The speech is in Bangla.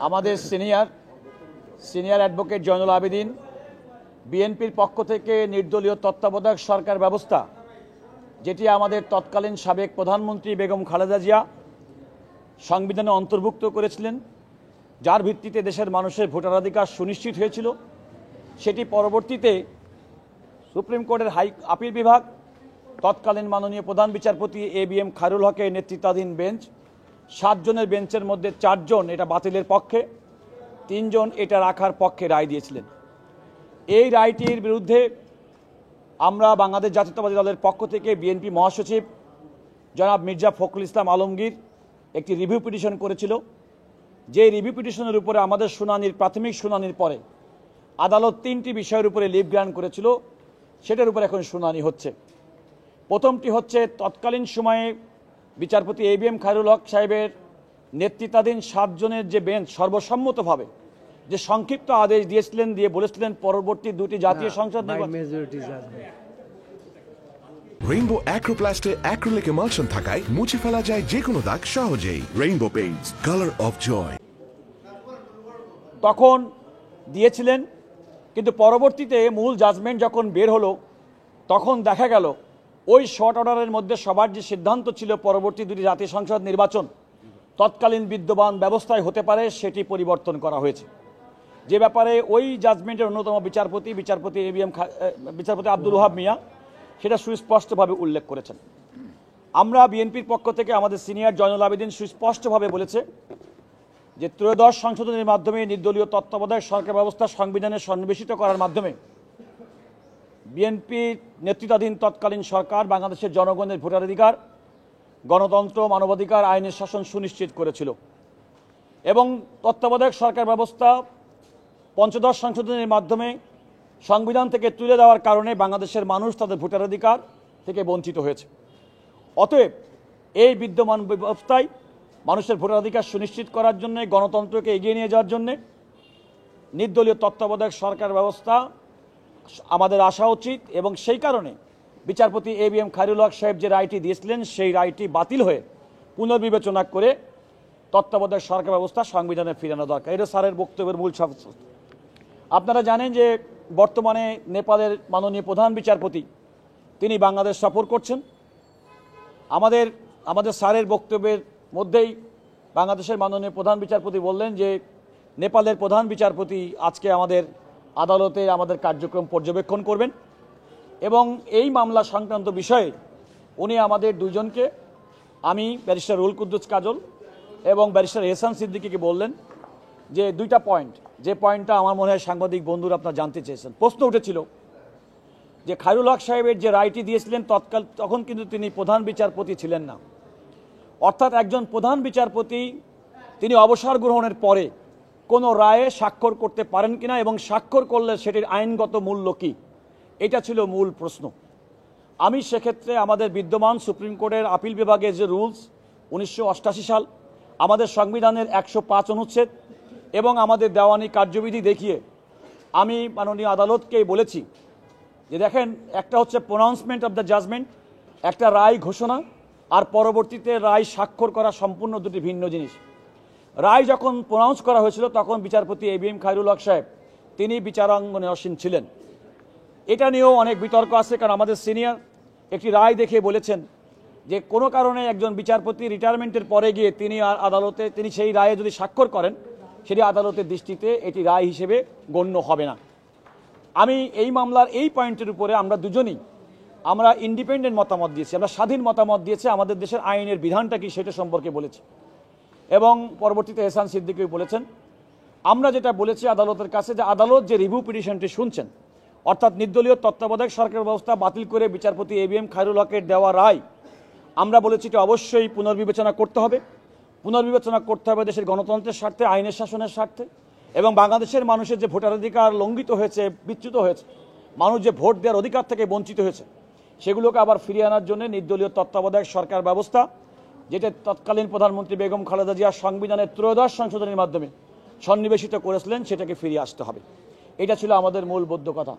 আমাদের সিনিয়র অ্যাডভোকেট জয়নুল আবেদিন বিএনপির পক্ষ থেকে নির্দলীয় তত্ত্বাবধায়ক সরকার ব্যবস্থা, যেটি আমাদের তৎকালীন সাবেক প্রধানমন্ত্রী বেগম খালেদা জিয়া সংবিধানে অন্তর্ভুক্ত করেছিলেন, যার ভিত্তিতে দেশের মানুষের ভোটাধিকার সুনিশ্চিত হয়েছিল, সেটি পরবর্তীতে সুপ্রিম কোর্টের আপিল বিভাগ, তৎকালীন মাননীয় প্রধান বিচারপতি এবিএম খায়রুল হকের নেতৃত্বাধীন বেঞ্চ, 7 জনের বেঞ্চের মধ্যে 4 জন এটা বাতিলের পক্ষে, 3 জন এটা রাখার পক্ষে রায় দিয়েছিলেন। এই রায়টির বিরুদ্ধে আমরা বাংলাদেশ জাতীয়তাবাদী দলের পক্ষ থেকে বিএনপি মহাসচিব জনাব মির্জা ফখরুল ইসলাম আলমগীর একটি রিভিউ পিটিশন করেছিল। যে রিভিউ পিটিশনের উপরে আমাদের প্রাথমিক শুনানির পরে আদালত 3টি বিষয়ের উপরে লিভ গ্রান্ট করেছিল, সেটার উপর এখন শুনানি হচ্ছে। প্রথমটি হচ্ছে তৎকালীন সময়ে বিচারপতি এবিএম খায়রুল হক সাহেবের নেতৃত্বাধীন 7 জনের যে বেঞ্চ সর্বসম্মতভাবে যে সংক্ষিপ্ত আদেশ দিয়েছিলেন, দিয়ে বলেছিলেন পরবর্তী 2টি জাতীয় সংসদ রেইনবো অ্যাক্রোপ্লাস্টে অ্যাক্রিলিক এমালশন থাকায় মুছে ফেলা যায় যে কোনো দাগ সহজেই। Rainbow Paints, colour of joy. তখন দিয়েছিলেন, কিন্তু পরবর্তীতে মূল জাজমেন্ট যখন বের হলো তখন দেখা গেল ওই শর্ট অর্ডারের মধ্যে সবার যে সিদ্ধান্ত ছিল পরবর্তী 2টি জাতীয় সংসদ নির্বাচন তৎকালীন বিদ্যমান ব্যবস্থায় হতে পারে, সেটি পরিবর্তন করা হয়েছে। যে ব্যাপারে ওই জাজমেন্টের অন্যতম বিচারপতি আব্দুল ওহাব মিয়া সেটা সুস্পষ্টভাবে উল্লেখ করেছেন। আমরা বিএনপির পক্ষ থেকে আমাদের সিনিয়র জয়নুল আবেদিন সুস্পষ্টভাবে বলেছে যে 13 সংশোধনের মাধ্যমে নির্দলীয় তত্ত্বাবধায়ক সরকার ব্যবস্থা সংবিধানে সন্নিবেশিত করার মাধ্যমে বিএনপির নেতৃত্বাধীন তৎকালীন সরকার বাংলাদেশের জনগণের ভোটাধিকার, গণতন্ত্র, মানবাধিকার, আইনের শাসন সুনিশ্চিত করেছিল এবং তত্ত্বাবধায়ক সরকার ব্যবস্থা 15 সংশোধনের মাধ্যমে সংবিধান থেকে তুলে দেওয়ার কারণে বাংলাদেশের মানুষ তাদের ভোটাধিকার থেকে বঞ্চিত হয়েছে। অতএব এই বিদ্যমান ব্যবস্থায় মানুষের ভোটাধিকার সুনিশ্চিত করার জন্য, গণতন্ত্রকে এগিয়ে নিয়ে যাওয়ার জন্য নির্দলীয় তত্ত্বাবধায়ক সরকার ব্যবস্থা আমাদের আসা উচিত এবং সেই কারণে বিচারপতি এবিএম খায়রুল হক সাহেব যে রায়টি দিয়েছিলেন সেই রায়টি বাতিল হয়ে পুনর্বিবেচনা করে তত্ত্বাবধায়ক সরকার ব্যবস্থা সংবিধানে ফিরানো দরকার। এটা স্যারের বক্তব্যের মূল সাবজেক্ট। আপনারা জানেন যে বর্তমানে নেপালের মাননীয় প্রধান বিচারপতি তিনি বাংলাদেশ সফর করছেন। আমাদের স্যারের বক্তব্যের মধ্যেই বাংলাদেশের মাননীয় প্রধান বিচারপতি বললেন যে নেপালের প্রধান বিচারপতি আজকে আমাদের আদালতে আমাদের কার্যক্রম পর্যবেক্ষণ করবেন এবং এই মামলা সংক্রান্ত বিষয়ে উনি আমাদের 2 জনকে, আমি ব্যারিস্টার রুহুল কুদ্দুস কাজল এবং ব্যারিস্টার এহসান সিদ্দিকীকে বললেন যে 2টা পয়েন্ট, যে পয়েন্টটা আমার মনে হয় সাংবাদিক বন্ধুরা আপনারা জানতে চেয়েছেন। প্রশ্ন উঠেছিল যে খায়রুল হক সাহেবের যে রায়টি দিয়েছিলেন তখন কিন্তু তিনি প্রধান বিচারপতি ছিলেন না, অর্থাৎ একজন প্রধান বিচারপতি তিনি অবসর গ্রহণের পরে কোনো রায়ে স্বাক্ষর করতে পারেন কিনা এবং স্বাক্ষর করলে সেটির আইনগত মূল্য কী, এটা ছিল মূল প্রশ্ন। আমি সেক্ষেত্রে আমাদের বিদ্যমান সুপ্রিম কোর্টের আপিল বিভাগের যে রুলস 1988 সাল, আমাদের সংবিধানের 105 অনুচ্ছেদ এবং আমাদের দেওয়ানি কার্যবিধি দেখিয়ে আমি মাননীয় আদালতকে বলেছি যে দেখেন, একটা হচ্ছে প্রোনাউন্সমেন্ট অফ দ্য জাজমেন্ট, একটা রায় ঘোষণা, আর পরবর্তীতে রায় স্বাক্ষর করা সম্পূর্ণ 2টি ভিন্ন জিনিস। রায় যখন প্রোনাউন্স করা হয়েছিল তখন বিচারপতি এবিএম খায়রুল হক সাহেব তিনি বিচারাঙ্গনে আসীন ছিলেন। এটা নিয়েও অনেক বিতর্ক আছে, কারণ আমাদের সিনিয়র একটি রায় দেখে বলেছেন যে কোনো কারণে একজন বিচারপতি রিটায়ারমেন্টের পরে গিয়ে তিনি সেই রায়ে যদি স্বাক্ষর করেন সেটি আদালতের দৃষ্টিতে এটি রায় হিসেবে গণ্য হবে না। আমি এই মামলার এই পয়েন্টের উপরে আমরা 2 জনই আমরা ইন্ডিপেন্ডেন্ট মতামত দিয়েছি, আমরা স্বাধীন মতামত দিয়েছি, আমাদের দেশের আইনের বিধানটা কি সেটা সম্পর্কে বলেছি এবং পরবর্তীতে এহসান সিদ্দিকী বলেছেন। আমরা যেটা বলেছি আদালতের কাছে যে আদালত যে রিভিউ পিটিশনটি শুনছেন, অর্থাৎ নির্দলীয় তত্ত্বাবধায়ক সরকার ব্যবস্থা বাতিল করে বিচারপতি এবিএম খায়রুল হকের দেওয়া রায়, আমরা বলেছি যে অবশ্যই পুনর্বিবেচনা করতে হবে। পুনর্বিবেচনা করতে হবে দেশের গণতন্ত্রের স্বার্থে, আইনের শাসনের স্বার্থে এবং বাংলাদেশের মানুষের যে ভোটাধিকার লঙ্ঘিত হয়েছে, বিচ্যুত হয়েছে, মানুষ যে ভোট দেওয়ার অধিকার থেকে বঞ্চিত হয়েছে, সেগুলোকে আবার ফিরিয়ে আনার জন্য নির্দলীয় তত্ত্বাবধায়ক সরকার ব্যবস্থা, যেটা তৎকালীন প্রধানমন্ত্রী বেগম খালেদা জিয়া সংবিধানের 13 সংশোধনের মাধ্যমে সন্নিবেশিত করেছিলেন, সেটাকে ফিরিয়ে আসতে হবে। এটা ছিল আমাদের মূল বদ্ধ কথা।